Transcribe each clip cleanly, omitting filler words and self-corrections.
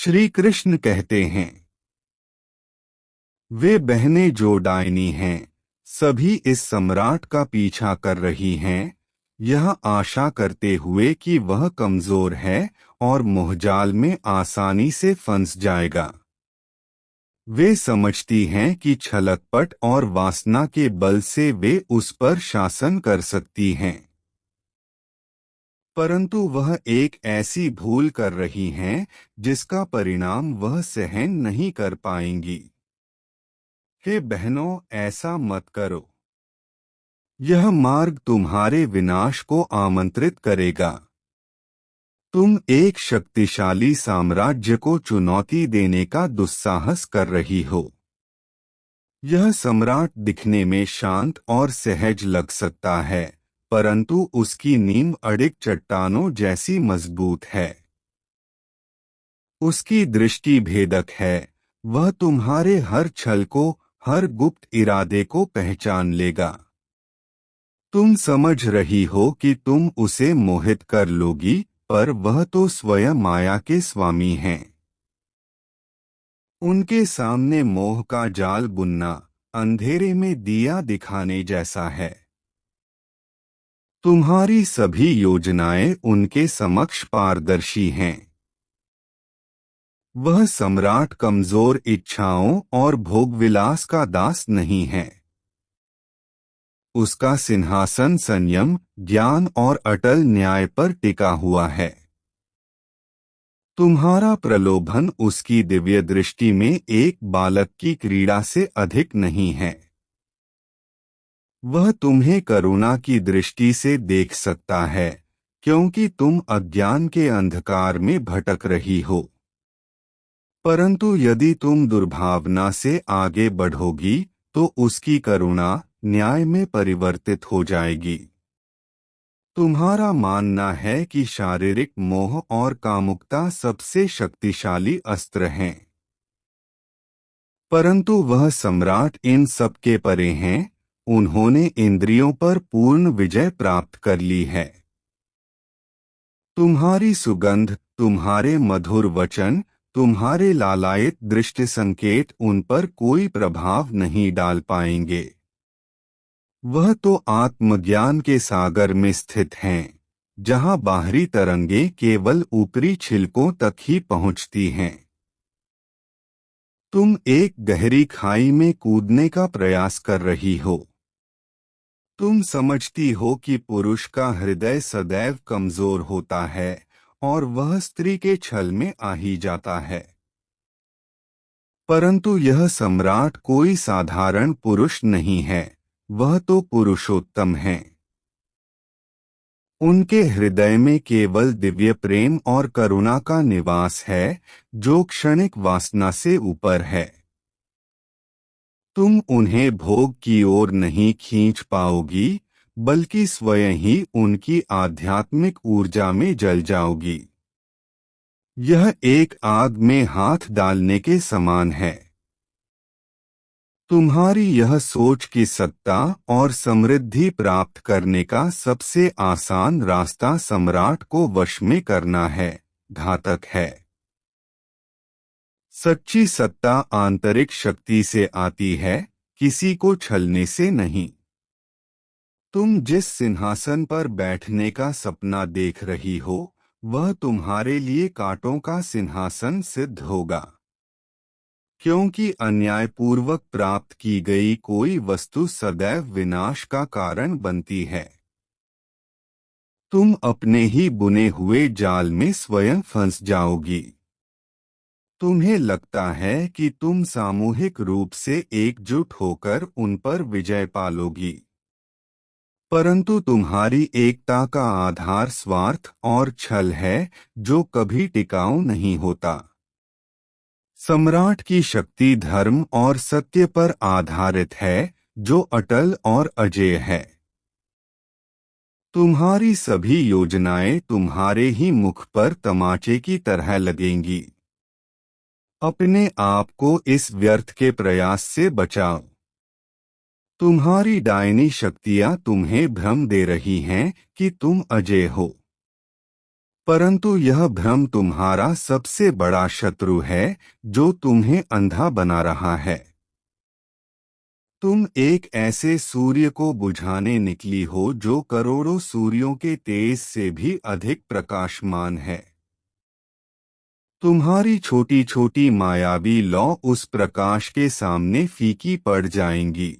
श्री कृष्ण कहते हैं, वे बहनें जो डायनी हैं, सभी इस सम्राट का पीछा कर रही हैं, यह आशा करते हुए कि वह कमजोर है और मोहजाल में आसानी से फंस जाएगा। वे समझती हैं कि छलकपट और वासना के बल से वे उस पर शासन कर सकती हैं, परंतु वह एक ऐसी भूल कर रही हैं जिसका परिणाम वह सहन नहीं कर पाएंगी। हे बहनों, ऐसा मत करो। यह मार्ग तुम्हारे विनाश को आमंत्रित करेगा। तुम एक शक्तिशाली साम्राज्य को चुनौती देने का दुस्साहस कर रही हो। यह सम्राट दिखने में शांत और सहज लग सकता है, परंतु उसकी नींव अडिग चट्टानों जैसी मजबूत है। उसकी दृष्टि भेदक है। वह तुम्हारे हर छल को, हर गुप्त इरादे को पहचान लेगा। तुम समझ रही हो कि तुम उसे मोहित कर लोगी, पर वह तो स्वयं माया के स्वामी हैं। उनके सामने मोह का जाल बुनना अंधेरे में दिया दिखाने जैसा है। तुम्हारी सभी योजनाएं उनके समक्ष पारदर्शी हैं। वह सम्राट कमजोर इच्छाओं और भोगविलास का दास नहीं है। उसका सिंहासन संयम, ज्ञान और अटल न्याय पर टिका हुआ है। तुम्हारा प्रलोभन उसकी दिव्य दृष्टि में एक बालक की क्रीड़ा से अधिक नहीं है। वह तुम्हें करुणा की दृष्टि से देख सकता है, क्योंकि तुम अज्ञान के अंधकार में भटक रही हो। परंतु यदि तुम दुर्भावना से आगे बढ़ोगी, तो उसकी करुणा न्याय में परिवर्तित हो जाएगी। तुम्हारा मानना है कि शारीरिक मोह और कामुकता सबसे शक्तिशाली अस्त्र हैं, परंतु वह सम्राट इन सब के परे हैं। उन्होंने इंद्रियों पर पूर्ण विजय प्राप्त कर ली है। तुम्हारी सुगंध, तुम्हारे मधुर वचन, तुम्हारे लालायित दृष्टि संकेत उन पर कोई प्रभाव नहीं डाल पाएंगे। वह तो आत्मज्ञान के सागर में स्थित हैं, जहां बाहरी तरंगे केवल ऊपरी छिलकों तक ही पहुंचती हैं। तुम एक गहरी खाई में कूदने का प्रयास कर रही हो। तुम समझती हो कि पुरुष का हृदय सदैव कमजोर होता है और वह स्त्री के छल में आ ही जाता है। परंतु यह सम्राट कोई साधारण पुरुष नहीं है, वह तो पुरुषोत्तम है। उनके हृदय में केवल दिव्य प्रेम और करुणा का निवास है, जो क्षणिक वासना से ऊपर है। तुम उन्हें भोग की ओर नहीं खींच पाओगी, बल्कि स्वयं ही उनकी आध्यात्मिक ऊर्जा में जल जाओगी। यह एक आग में हाथ डालने के समान है। तुम्हारी यह सोच कि सत्ता और समृद्धि प्राप्त करने का सबसे आसान रास्ता सम्राट को वश में करना है, घातक है। सच्ची सत्ता आंतरिक शक्ति से आती है, किसी को छलने से नहीं। तुम जिस सिंहासन पर बैठने का सपना देख रही हो, वह तुम्हारे लिए कांटों का सिंहासन सिद्ध होगा, क्योंकि अन्यायपूर्वक प्राप्त की गई कोई वस्तु सदैव विनाश का कारण बनती है। तुम अपने ही बुने हुए जाल में स्वयं फंस जाओगी। तुम्हें लगता है कि तुम सामूहिक रूप से एकजुट होकर उन पर विजय पालोगी, परंतु तुम्हारी एकता का आधार स्वार्थ और छल है, जो कभी टिकाऊ नहीं होता। सम्राट की शक्ति धर्म और सत्य पर आधारित है, जो अटल और अजेय है। तुम्हारी सभी योजनाएं तुम्हारे ही मुख पर तमाचे की तरह लगेंगी। अपने आप को इस व्यर्थ के प्रयास से बचाओ। तुम्हारी डायनी शक्तियां तुम्हें भ्रम दे रही हैं कि तुम अजेय हो, परंतु यह भ्रम तुम्हारा सबसे बड़ा शत्रु है जो तुम्हें अंधा बना रहा है। तुम एक ऐसे सूर्य को बुझाने निकली हो जो करोड़ों सूर्यों के तेज से भी अधिक प्रकाशमान है। तुम्हारी छोटी छोटी मायावी लौ उस प्रकाश के सामने फीकी पड़ जाएंगी।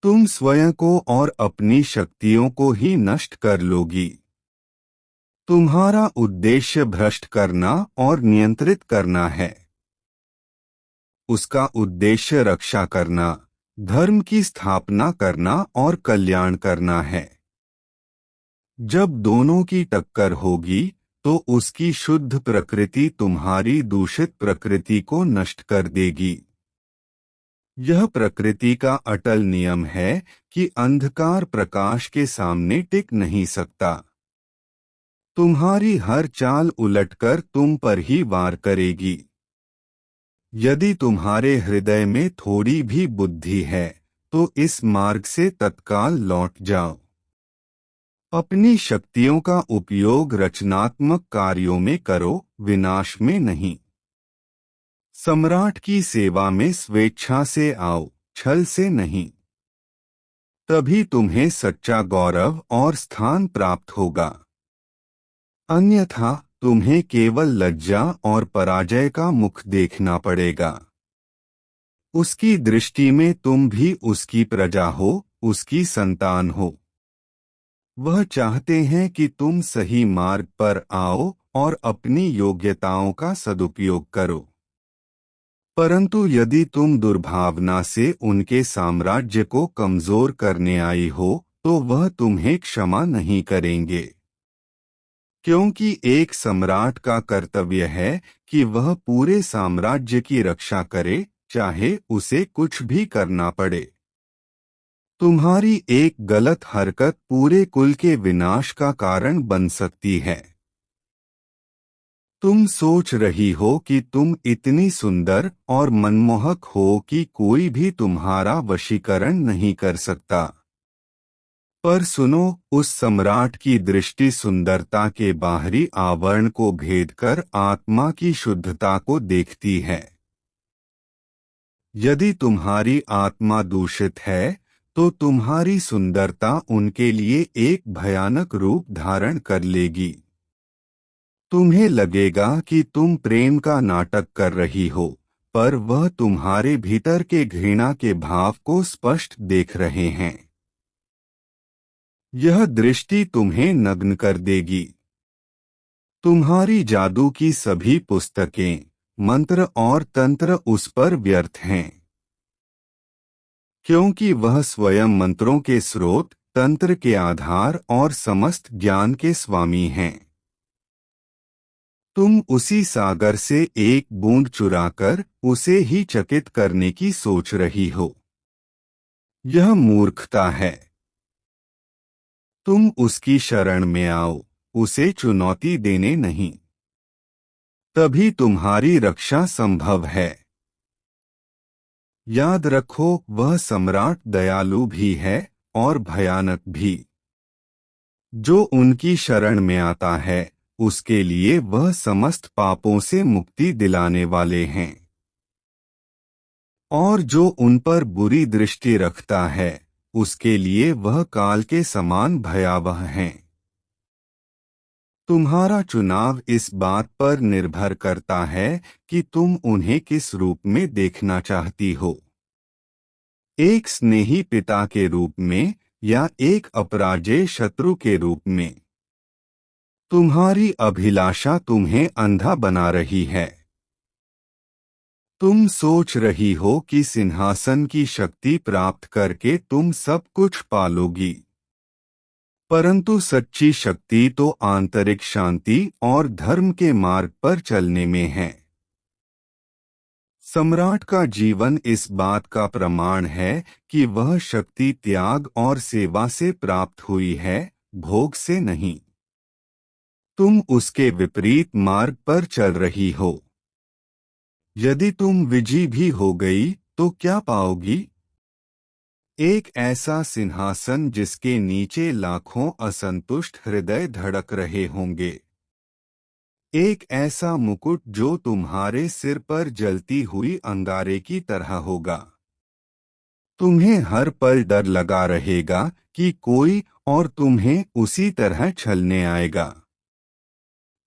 तुम स्वयं को और अपनी शक्तियों को ही नष्ट कर लोगी। तुम्हारा उद्देश्य भ्रष्ट करना और नियंत्रित करना है। उसका उद्देश्य रक्षा करना, धर्म की स्थापना करना और कल्याण करना है। जब दोनों की टक्कर होगी तो उसकी शुद्ध प्रकृति तुम्हारी दूषित प्रकृति को नष्ट कर देगी। यह प्रकृति का अटल नियम है कि अंधकार प्रकाश के सामने टिक नहीं सकता। तुम्हारी हर चाल उलटकर तुम पर ही वार करेगी। यदि तुम्हारे हृदय में थोड़ी भी बुद्धि है तो इस मार्ग से तत्काल लौट जाओ। अपनी शक्तियों का उपयोग रचनात्मक कार्यों में करो, विनाश में नहीं। सम्राट की सेवा में स्वेच्छा से आओ, छल से नहीं। तभी तुम्हें सच्चा गौरव और स्थान प्राप्त होगा। अन्यथा तुम्हें केवल लज्जा और पराजय का मुख देखना पड़ेगा। उसकी दृष्टि में तुम भी उसकी प्रजा हो, उसकी संतान हो। वह चाहते हैं कि तुम सही मार्ग पर आओ और अपनी योग्यताओं का सदुपयोग करो। परंतु यदि तुम दुर्भावना से उनके साम्राज्य को कमजोर करने आई हो तो वह तुम्हें क्षमा नहीं करेंगे, क्योंकि एक सम्राट का कर्तव्य है कि वह पूरे साम्राज्य की रक्षा करे, चाहे उसे कुछ भी करना पड़े। तुम्हारी एक गलत हरकत पूरे कुल के विनाश का कारण बन सकती है। तुम सोच रही हो कि तुम इतनी सुंदर और मनमोहक हो कि कोई भी तुम्हारा वशीकरण नहीं कर सकता। पर सुनो, उस सम्राट की दृष्टि सुंदरता के बाहरी आवरण को भेदकर आत्मा की शुद्धता को देखती है। यदि तुम्हारी आत्मा दूषित है तो तुम्हारी सुंदरता उनके लिए एक भयानक रूप धारण कर लेगी। तुम्हें लगेगा कि तुम प्रेम का नाटक कर रही हो, पर वह तुम्हारे भीतर के घृणा के भाव को स्पष्ट देख रहे हैं। यह दृष्टि तुम्हें नग्न कर देगी। तुम्हारी जादू की सभी पुस्तकें, मंत्र और तंत्र उस पर व्यर्थ हैं, क्योंकि वह स्वयं मंत्रों के स्रोत, तंत्र के आधार और समस्त ज्ञान के स्वामी हैं। तुम उसी सागर से एक बूंद चुराकर उसे ही चकित करने की सोच रही हो। यह मूर्खता है। तुम उसकी शरण में आओ, उसे चुनौती देने नहीं। तभी तुम्हारी रक्षा संभव है। याद रखो, वह सम्राट दयालु भी है और भयानक भी। जो उनकी शरण में आता है उसके लिए वह समस्त पापों से मुक्ति दिलाने वाले हैं, और जो उन पर बुरी दृष्टि रखता है उसके लिए वह काल के समान भयावह हैं। तुम्हारा चुनाव इस बात पर निर्भर करता है कि तुम उन्हें किस रूप में देखना चाहती हो, एक स्नेही पिता के रूप में या एक अपराजेय शत्रु के रूप में। तुम्हारी अभिलाषा तुम्हें अंधा बना रही है। तुम सोच रही हो कि सिंहासन की शक्ति प्राप्त करके तुम सब कुछ पालोगी, परंतु सच्ची शक्ति तो आंतरिक शांति और धर्म के मार्ग पर चलने में है। सम्राट का जीवन इस बात का प्रमाण है कि वह शक्ति त्याग और सेवा से प्राप्त हुई है, भोग से नहीं। तुम उसके विपरीत मार्ग पर चल रही हो। यदि तुम विजयी भी हो गई तो क्या पाओगी? एक ऐसा सिंहासन जिसके नीचे लाखों असंतुष्ट हृदय धड़क रहे होंगे। एक ऐसा मुकुट जो तुम्हारे सिर पर जलती हुई अंगारे की तरह होगा। तुम्हें हर पल डर लगा रहेगा कि कोई और तुम्हें उसी तरह छलने आएगा।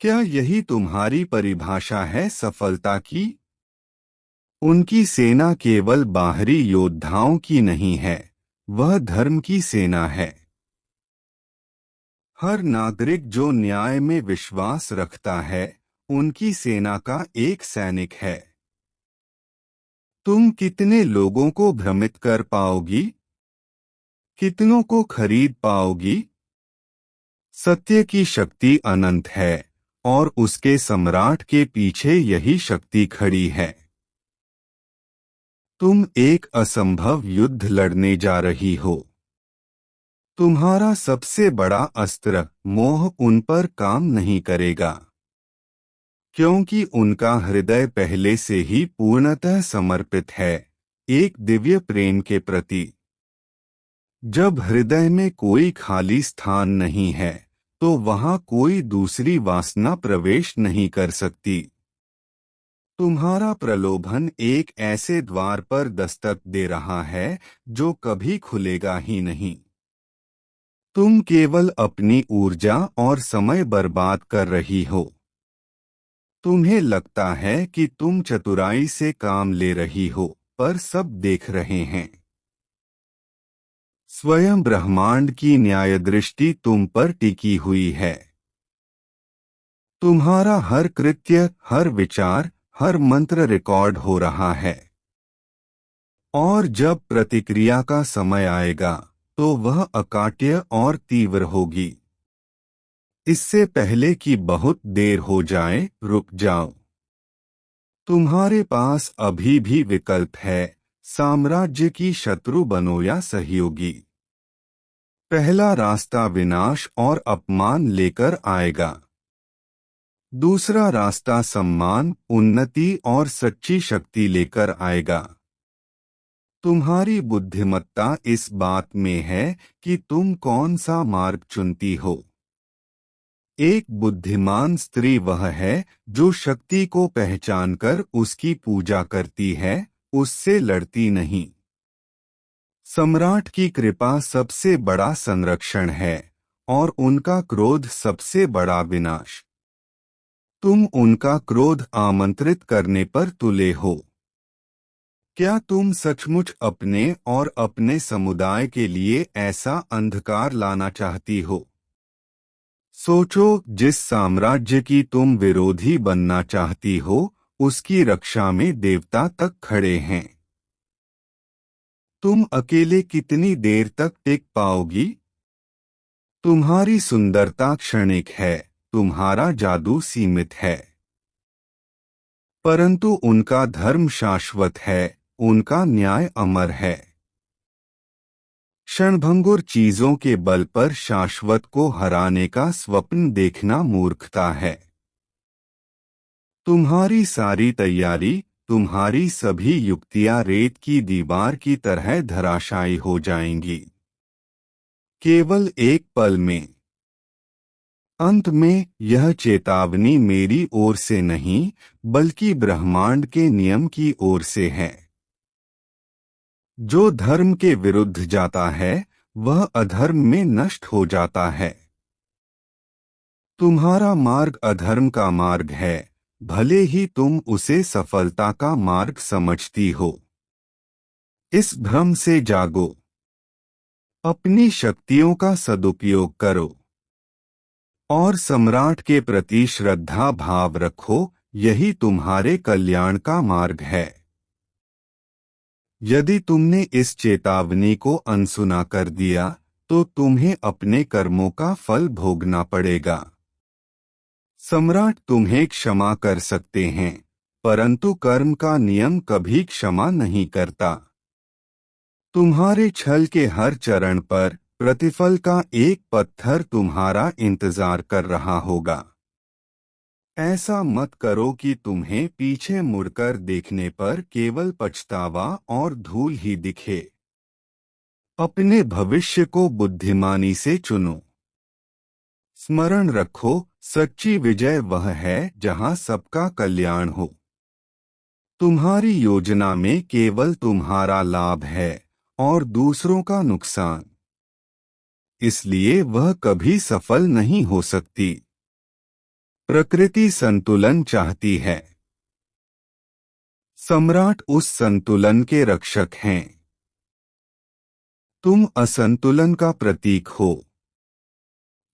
क्या यही तुम्हारी परिभाषा है सफलता की? उनकी सेना केवल बाहरी योद्धाओं की नहीं है, वह धर्म की सेना है। हर नागरिक जो न्याय में विश्वास रखता है, उनकी सेना का एक सैनिक है। तुम कितने लोगों को भ्रमित कर पाओगी? कितनों को खरीद पाओगी? सत्य की शक्ति अनंत है और उसके सम्राट के पीछे यही शक्ति खड़ी है। तुम एक असंभव युद्ध लड़ने जा रही हो। तुम्हारा सबसे बड़ा अस्त्र मोह उन पर काम नहीं करेगा, क्योंकि उनका हृदय पहले से ही पूर्णतः समर्पित है, एक दिव्य प्रेम के प्रति। जब हृदय में कोई खाली स्थान नहीं है, तो वहां कोई दूसरी वासना प्रवेश नहीं कर सकती। तुम्हारा प्रलोभन एक ऐसे द्वार पर दस्तक दे रहा है जो कभी खुलेगा ही नहीं। तुम केवल अपनी ऊर्जा और समय बर्बाद कर रही हो। तुम्हें लगता है कि तुम चतुराई से काम ले रही हो, पर सब देख रहे हैं। स्वयं ब्रह्मांड की न्याय दृष्टि तुम पर टिकी हुई है। तुम्हारा हर कृत्य, हर विचार, हर मंत्र रिकॉर्ड हो रहा है। और जब प्रतिक्रिया का समय आएगा, तो वह अकाट्य और तीव्र होगी। इससे पहले कि बहुत देर हो जाए, रुक जाओ। तुम्हारे पास अभी भी विकल्प है, साम्राज्य की शत्रु बनो या सहयोगी। पहला रास्ता विनाश और अपमान लेकर आएगा। दूसरा रास्ता सम्मान, उन्नति और सच्ची शक्ति लेकर आएगा। तुम्हारी बुद्धिमत्ता इस बात में है कि तुम कौन सा मार्ग चुनती हो। एक बुद्धिमान स्त्री वह है जो शक्ति को पहचानकर उसकी पूजा करती है, उससे लड़ती नहीं। सम्राट की कृपा सबसे बड़ा संरक्षण है और उनका क्रोध सबसे बड़ा विनाश। तुम उनका क्रोध आमंत्रित करने पर तुले हो। क्या तुम सचमुच अपने और अपने समुदाय के लिए ऐसा अंधकार लाना चाहती हो? सोचो, जिस साम्राज्य की तुम विरोधी बनना चाहती हो, उसकी रक्षा में देवता तक खड़े हैं। तुम अकेले कितनी देर तक टिक पाओगी? तुम्हारी सुंदरता क्षणिक है, तुम्हारा जादू सीमित है, परंतु उनका धर्म शाश्वत है, उनका न्याय अमर है। क्षणभंगुर चीजों के बल पर शाश्वत को हराने का स्वप्न देखना मूर्खता है। तुम्हारी सारी तैयारी, तुम्हारी सभी युक्तियां रेत की दीवार की तरह धराशायी हो जाएंगी, केवल एक पल में। अंत में यह चेतावनी मेरी ओर से नहीं, बल्कि ब्रह्मांड के नियम की ओर से है। जो धर्म के विरुद्ध जाता है, वह अधर्म में नष्ट हो जाता है। तुम्हारा मार्ग अधर्म का मार्ग है, भले ही तुम उसे सफलता का मार्ग समझती हो। इस भ्रम से जागो। अपनी शक्तियों का सदुपयोग करो और सम्राट के प्रति श्रद्धा भाव रखो, यही तुम्हारे कल्याण का मार्ग है। यदि तुमने इस चेतावनी को अनसुना कर दिया, तो तुम्हें अपने कर्मों का फल भोगना पड़ेगा। सम्राट तुम्हें क्षमा कर सकते हैं, परंतु कर्म का नियम कभी क्षमा नहीं करता। तुम्हारे छल के हर चरण पर प्रतिफल का एक पत्थर तुम्हारा इंतजार कर रहा होगा। ऐसा मत करो कि तुम्हें पीछे मुड़कर देखने पर केवल पछतावा और धूल ही दिखे। अपने भविष्य को बुद्धिमानी से चुनो। स्मरण रखो, सच्ची विजय वह है जहां सबका कल्याण हो। तुम्हारी योजना में केवल तुम्हारा लाभ है और दूसरों का नुकसान, इसलिए वह कभी सफल नहीं हो सकती। प्रकृति संतुलन चाहती है। सम्राट उस संतुलन के रक्षक हैं। तुम असंतुलन का प्रतीक हो।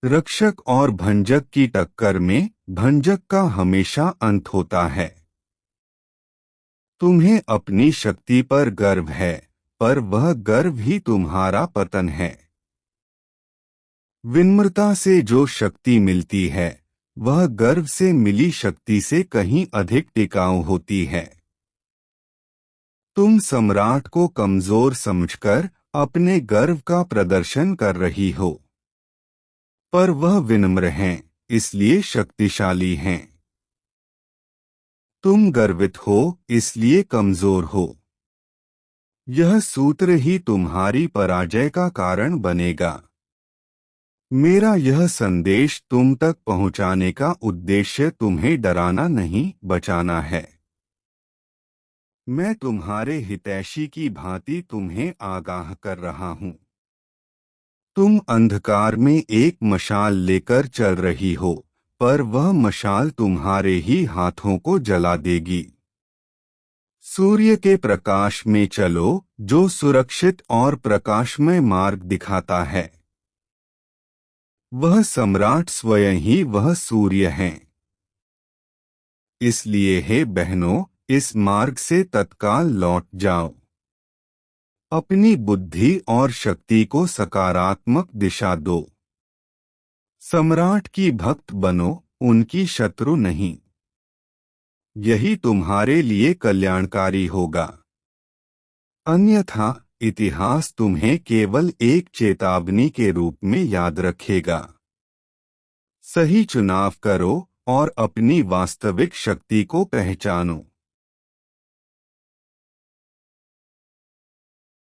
रक्षक और भंजक की टक्कर में भंजक का हमेशा अंत होता है। तुम्हें अपनी शक्ति पर गर्व है, पर वह गर्व ही तुम्हारा पतन है। विनम्रता से जो शक्ति मिलती है, वह गर्व से मिली शक्ति से कहीं अधिक टिकाऊ होती है। तुम सम्राट को कमजोर समझकर अपने गर्व का प्रदर्शन कर रही हो, पर वह विनम्र हैं, इसलिए शक्तिशाली हैं। तुम गर्वित हो, इसलिए कमजोर हो। यह सूत्र ही तुम्हारी पराजय का कारण बनेगा। मेरा यह संदेश तुम तक पहुंचाने का उद्देश्य तुम्हें डराना नहीं, बचाना है। मैं तुम्हारे हितैषी की भांति तुम्हें आगाह कर रहा हूं। तुम अंधकार में एक मशाल लेकर चल रही हो, पर वह मशाल तुम्हारे ही हाथों को जला देगी। सूर्य के प्रकाश में चलो, जो सुरक्षित और प्रकाशमय मार्ग दिखाता है। वह सम्राट स्वयं ही वह सूर्य हैं। इसलिए हे बहनों, इस मार्ग से तत्काल लौट जाओ। अपनी बुद्धि और शक्ति को सकारात्मक दिशा दो। सम्राट की भक्त बनो, उनकी शत्रु नहीं। यही तुम्हारे लिए कल्याणकारी होगा। अन्यथा इतिहास तुम्हें केवल एक चेतावनी के रूप में याद रखेगा। सही चुनाव करो और अपनी वास्तविक शक्ति को पहचानो।